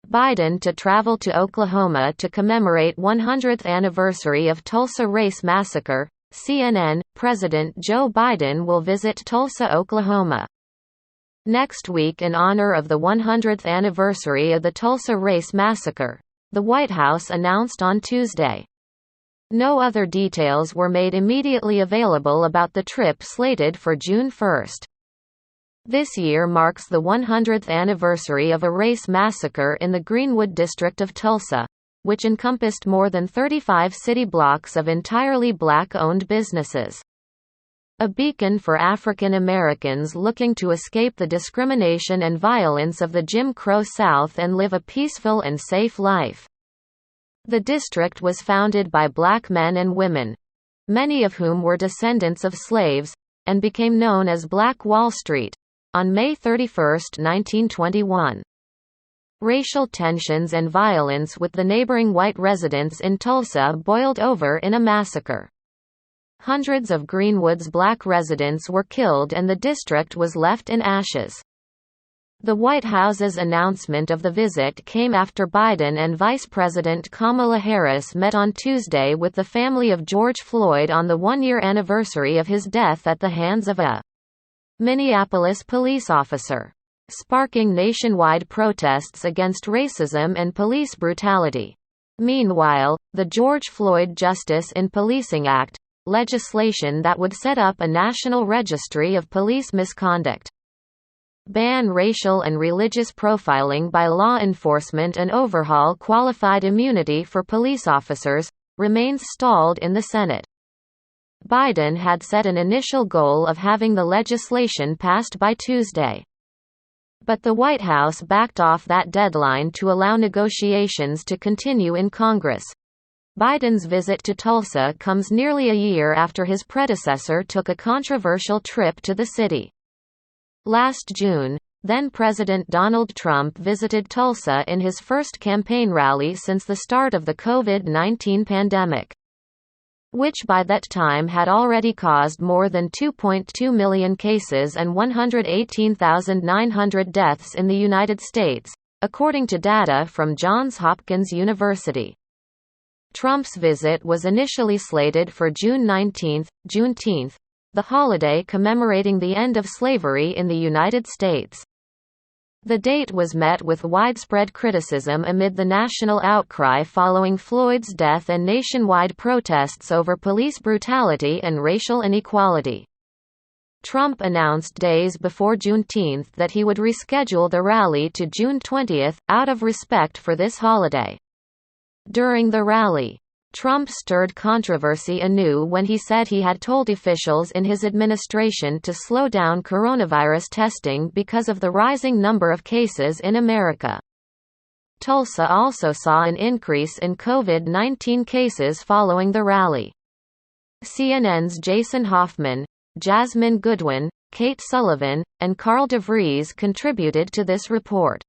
Biden to travel to Oklahoma to commemorate 100th anniversary of Tulsa race massacre. CNN, President Joe Biden will visit Tulsa, Oklahoma next week in honor of the 100th anniversary of the Tulsa race massacre, the White House announced on Tuesday. No other details were made immediately available about the trip slated for June 1. This year marks the 100th anniversary of a race massacre in the Greenwood district of Tulsa, which encompassed more than 35 city blocks of entirely black-owned businesses. A beacon for African Americans looking to escape the discrimination and violence of the Jim Crow South and live a peaceful and safe life. The district was founded by black men and women, many of whom were descendants of slaves, and became known as Black Wall Street, on May 31, 1921. Racial tensions and violence with the neighboring white residents in Tulsa boiled over in a massacre. Hundreds of Greenwood's black residents were killed and the district was left in ashes. The White House's announcement of the visit came after Biden and Vice President Kamala Harris met on Tuesday with the family of George Floyd on the one-year anniversary of his death at the hands of a Minneapolis police officer, sparking nationwide protests against racism and police brutality. Meanwhile, the George Floyd Justice in Policing Act, legislation that would set up a national registry of police misconduct, ban racial and religious profiling by law enforcement and overhaul qualified immunity for police officers, remains stalled in the Senate. Biden had set an initial goal of having the legislation passed by Tuesday. But the White House backed off that deadline to allow negotiations to continue in Congress. Biden's visit to Tulsa comes nearly a year after his predecessor took a controversial trip to the city. Last June, then-President Donald Trump visited Tulsa in his first campaign rally since the start of the COVID-19 pandemic, which by that time had already caused more than 2.2 million cases and 118,900 deaths in the United States, according to data from Johns Hopkins University. Trump's visit was initially slated for June 19, Juneteenth, the holiday commemorating the end of slavery in the United States. The date was met with widespread criticism amid the national outcry following Floyd's death and nationwide protests over police brutality and racial inequality. Trump announced days before Juneteenth that he would reschedule the rally to June 20 out of respect for this holiday. During the rally, Trump stirred controversy anew when he said he had told officials in his administration to slow down coronavirus testing because of the rising number of cases in America. Tulsa also saw an increase in COVID-19 cases following the rally. CNN's Jason Hoffman, Jasmine Goodwin, Kate Sullivan, and Carl DeVries contributed to this report.